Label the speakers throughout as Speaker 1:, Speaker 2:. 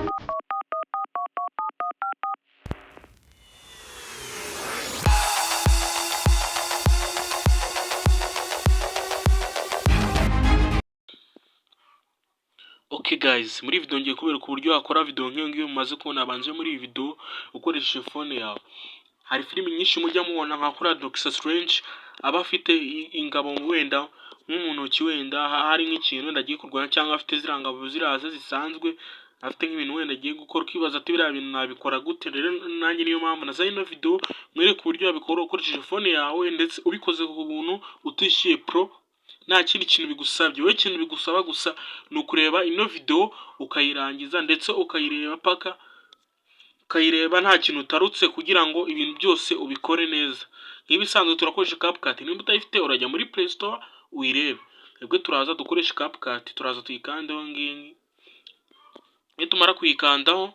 Speaker 1: Okay guys, muri video ngiye kubereka uburyo wakora video nk'iyo ngiyo mumaze kubona abanje muri iyi video ukoresheje phone yawe. Hari filimi nyinshi mujya mubona nka kuri Doctor Strange aba afite ingabo wenda nk'umuntu wenda hari nk'ikintu ndagiye kurwana cyangwa afite zirangabo ziraza zisanzwe afite nk'ibintu wenda agiye gukora ukibaza ati biriya bintu nabikora gute. Rero nanjye niyo mpamvu nazaye ino video mwereka uburyo wabikora ukoresheje phone yawe ndetse ubikoze ku buntu utishyuye pro nta kindi kintu bigusabye. Wowe ikintu bigusaba gusa ni ukureba ino video ukayirangiza ndetse ukayireba paka ukayireba nta kintu utarutse kugira ngo ibintu byose ubikore neza. Nk'ibisanzwe turakoresha CapCut, nimba utayifite urajya muri Play Store uyirebe. Twebwe turaza dukoresha CapCut, turaza tuyikandeho ngingi. Nitumara kuyikandaho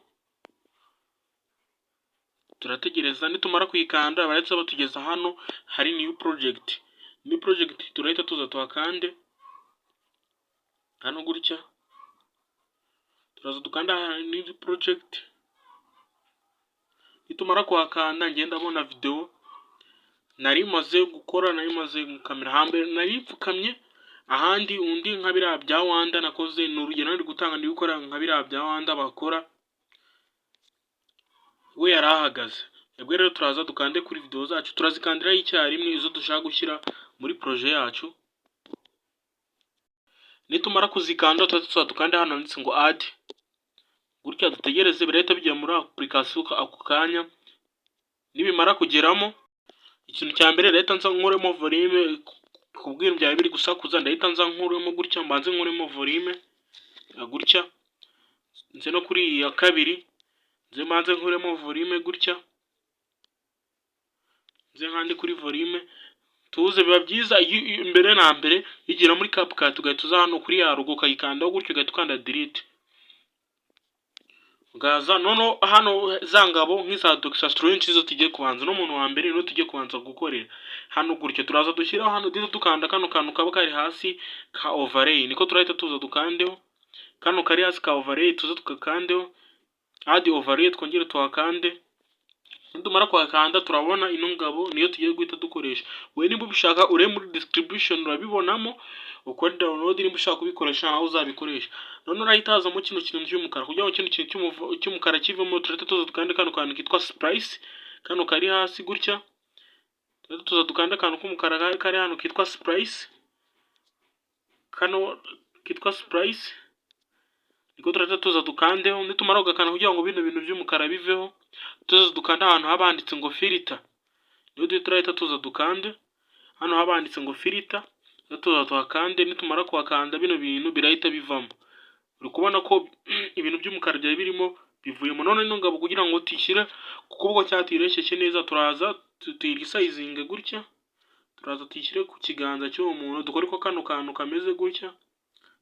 Speaker 1: turategereza, nitumara kuyikanda baretse batugeza hano hari new project. New project turahita tuza tuhakande hano gutya, turaza dukanda new project. Nitumara kuhakanda ngenda abona video nari maze gukora, nari maze gukamera hambere nari pfukamye ahandi undi nka biriya bya Wanda nakoze n'urugero nari gutanga ndi gukora nka biriya bya Wanda bakora we yarahagaze. Ebwe rero turaza dukande kuri video zacu turazikandira icyarimwe izo dushaka gushyira muri projet yacu. Nitumara kuzikanda tuza dukande hano handitse ngo add gutya dutegereze birahita bijya muri application ako kanya. Nibimara kugeramo ikintu cya mbere leta nza nkuremo volume kubwira bya biri gusakuza, ndahita nza nkuremo gutya mbanze nkuremo volume gutya, nze no kuri ya kabiri nze mbanze nkuremo volume gutya, nze nkandi kuri volume tuze. Biba byiza imbere na mbere yigira muri CapCut ugahita uza hano kuri ya logo ukayikandaho gutyo ugahita ukanda delete ugaza nono hano zangabo nk'iza Doctor Strange zo tugiye kubanza n'umuntu wa mbere no tugiye kubanza gukorera hano gutyo. Turaza dushyiraho hano dukanda kano kantu kaba kari hasi ka overlay, niko turahita tuza dukandeho kano kari hasi ka overlay tuza tukakandeho add overlay twongere tuhakande. Nitumara kuhakanda turabona ino ngabo niyo tugiye guhita dukoresha. We niba ubishaka ure muri description urabibonamo ukora download, niba ushaka kubikoresha nawe uzabikoresha. None urahita haza mu kino kintu cy'umukara kugira ngo kino kintu cy'umukara kivemo turahita tuza dukande kano kantu kitwa splice, kano kari hasi gutya turahita tuza dukande kantu k'umukara kari hano kitwa splice, kano kitwa splice niko turahita tuza dukandeho. Nitumara kugakanda kugira ngo bino bintu by'umukara biveho tuza dukanda ahantu habanditse ngo filter, niyo turahita tuza dukande hano habanditse ngo filter tuza tuhakande. Nitumara kuhakanda bino bintu birahita bivamo. Uri kubona ko ibintu by'umukara byari birimo bivuyemo. None ino ngabo kugira ngo tishyire ku kuboko cyatireshyeshye neza turaza tuyirisayizinge gutya, turaza tuyishyire ku kiganza cy'uwo muntu dukore ko kano kantu kameze gutya,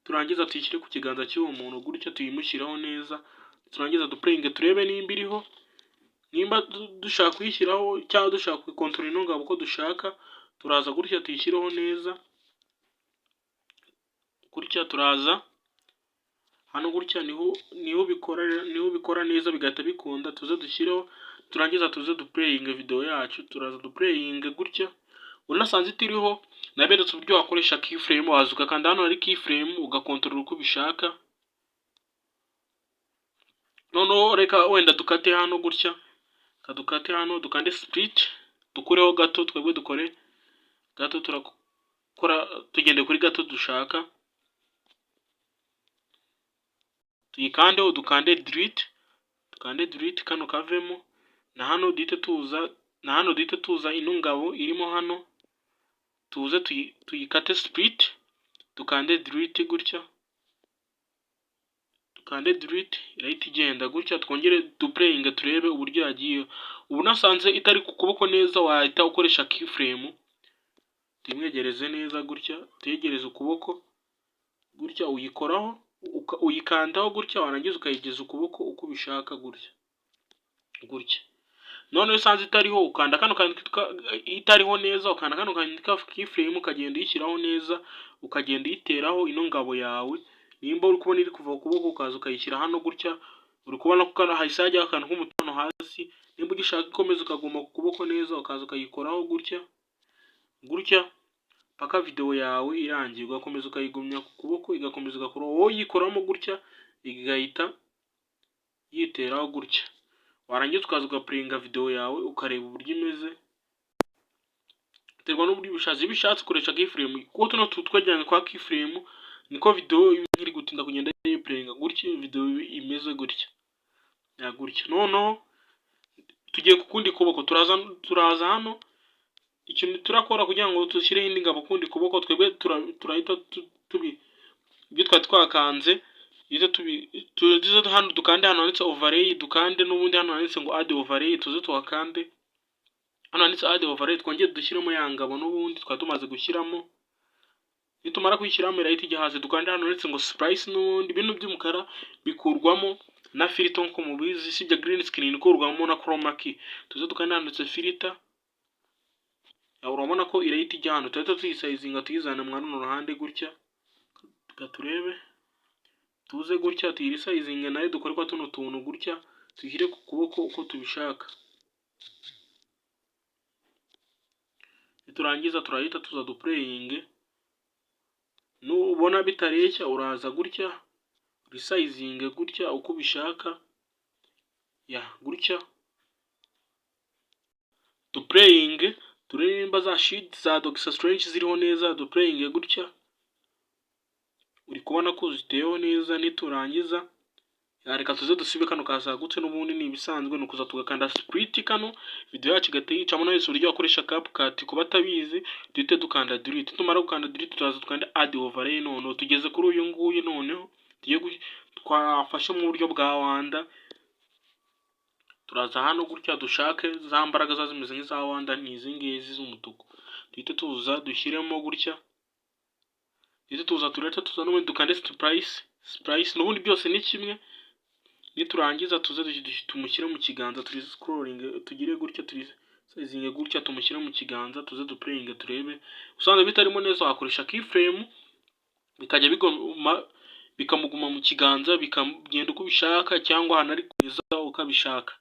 Speaker 1: turangiza tuyishyire ku kiganza cy'uwo muntu gutya tuyimushyiraho neza. Turangiza duplayinge turebe nimba iriho, nimba dushaka kuyishyiraho cyangwa dushaka kuyikontorora ino ngabo uko dushaka. Turaza gutya tuyishyireho neza gutya, turaza hano gutya niho bikora neza bigahita bikunda. Tuze dushyireho turangiza tuze duplayinge video yacu, turaza duplayinge gutya. Unasanze itiriho naberetse uburyo wakoresha keyframe, waza ugakanda hano hari keyframe ugakontorora uko ubishaka. Noneho reka wenda dukate hano gutya, kadukate hano dukande split dukureho gato, twebwe dukore gato, turakora tugende kuri gato dushaka, tuyikandeho dukande delete kano kavemo. Na hano dite tuza ino ngabo irimo hano tuze tuyikate split dukande delete gutya, dukande delete irahita igenda gutya. Twongere duplayinge turebe uburyo yagiye. Ubu nasanze itari ku kuboko neza wahita ukoresha keyframe, timwegereze neza gutya, tuyegereze ukuboko gutya, uyikoraho uyikandaho gutya, warangiza ukayigeza ukuboko uko ubishaka gutya. None usanze itariho ukanda kano kantu itariho neza, ukanda kano kantu keyframe ukagenda uyishyiraho neza, ukagenda uyiteraho ino ngabo yawe. Nimba uri kubona iri kuva ku kuboko ukaza ukayishyira hano gutya uri kubona ko hahise hajyaho akantu k'umutono hasi. Nimba ugishaka ikomeza ukaguma ku kuboko neza, ukaza ukayikoraho gutya gutya paka video yawe irangiye, ugakomeza ukayigumya ku kuboko igakomeza igakora, wowe uyikoramo gutya igahita yiteraho gutya. Warangiza ukaza ugaplayinga video yawe ukareba uburyo imeze, biterwa n'uburyo ubishatse. Iyo ubishatse ukoresha keyframe, kuko tuno twegeranye kwa keyframe niko video iri gutinda kugenda yiplayinga gutya, video imeze gutya ya gutya. Noneho tugiye ku kundi kuboko, turaza hano, ikintu turakora kugira ngo dushyireho indi ngabo kundi kuboko, twebwe turahita ibyo twari twakanze tuze hano dukande hano handitse overlay, dukande n'ubundi hano handitse ngo add overlay, tuze tuhakande hano handitse add overlay, twongere dushyiremo ya ngabo n'ubundi twari tumaze gushyiramo. Nitumara kuyishyiramo irahita ijya hasi, dukande hano handitse ngo splice, n'ubundi ibintu by'umukara bikurwamo na filter nko mubizi, sibya green screen ikurwamo na chroma key. Tuze dukande hano handitse filter, urabona ko irahita ijya hano, tuhita tuyisayizinga tuyizana mwa runo ruhande gutya, tugaturebe tuze gutya tuyirisayizinga nayo dukore kwa tuno tuntu gutya, tuyishyire ku kuboko uko tubishaka. Niturangiza turahita tuza duplaying, nubona bitareshya uraza gutya risayizinge gutya uko ubishaka ya gutya, duplaying turemba za sheet za Doctor Strange ziriho neza, duplaying gutya, uri kubona ko ziteyeho neza. Niturangiza reka tuze dusibe kano kasagutse, n'ubundi ni ibisanzwe nukuza tugakanda split kano video yacu igahita yicamo. Nayo uburyo wakoresha CapCut kuba tabizi, duhite dukanda delete. Tumara gukanda delete turaza tukanda add overlay. None tugeze kuri uyu nguyu, noneho tugiye twafashe mu buryo bwa Wanda, turaza hano gutya dushake za mbaraga zazimeze nk'iza Wanda, n'izi ngizi z'umutuku, duhite tuza dushyiremo gutya, duhite tuza tureta tuza n'ubundi dukande splice, n'ubundi byose ni kimwe. Niturangiza tuze tumushyire mu kiganza, turi scrolling tugire gutya, turi sizinge gutya, tumushyire mu kiganza, tuze duplaying turebe. Usanze bitarimo neza wakoresha keyframe, bikajya bikamuguma mu kiganza, bikagenda uko ubishaka, cyangwa ahantu ari kugeza ukabishaka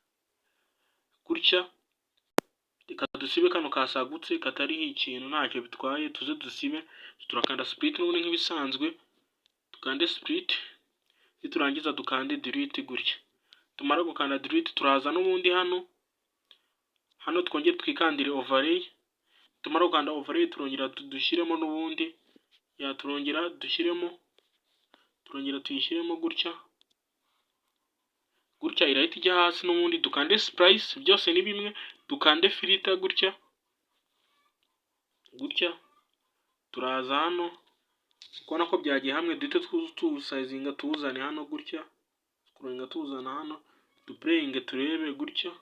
Speaker 1: gutya. Reka dusibe kano kasagutse katariho ikintu, ntacyo bitwaye, tuze dusibe. Turakanda split n'ubundi nk'ibisanzwe, dukande split. Niturangiza dukande delete gutya. Tumara gukanda delete turaza n'ubundi hano twongere twikandire overlay. Tumara gukanda overlay turongera dushyiremo n'ubundi ya turongera tuyishyiremo gutya gutya, irahita ijya hasi. N'ubundi dukande splice, byose ni bimwe, dukande filter gutya gutya. Turaza hano kubona ko byagiye hamwe, duhite tuwusayizinga tuwuzane hano gutya, kurenga tuwuzana hano, duplaying turebe gutya.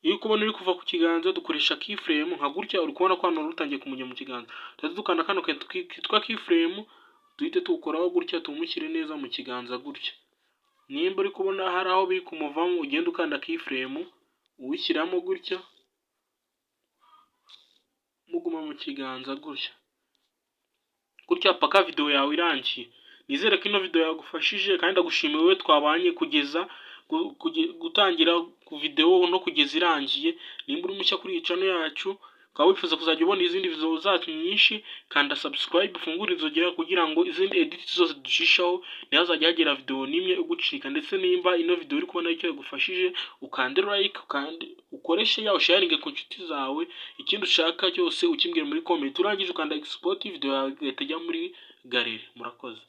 Speaker 1: Iyo kubona uri kuva ku kiganza dukoresha keyframe nka gutya, uri kubona ko hano rutangiye kumujya mu kiganza, tuze dukanda kano kitwa keyframe, duhite tuwukoraho gutya, tumushyire neza mu kiganza gutya. Nimba uri kubona hari aho biri kumuvamo, ugenda ukanda keyframe uwishyiramo gutya, muguma mu kiganza gutya paka video yawe irangiye. Nizere ko ino video yagufashije, kandi ndagushimiye wowe twabanye kugeza gutangira ku video no kugeza irangiye. Nimba uri mushya kuri channel yacu, ukaba wifuza kuzajya ubona izindi video zacu nyinshi, kanda subscribe, ufungure inzogera kugira ngo izindi edit zose dushishaho ntihazajya hagera video nimwe ugucika. Ndetse nimba ino video uri kubona icyo yagufashije, ukande like, ukoreshe ya sharing ku nshuti zawe. Ikindi ushaka cyose ukimbwira muri comment, urangije ukanda export video yawe igahita ijya muri gallery. Murakoze.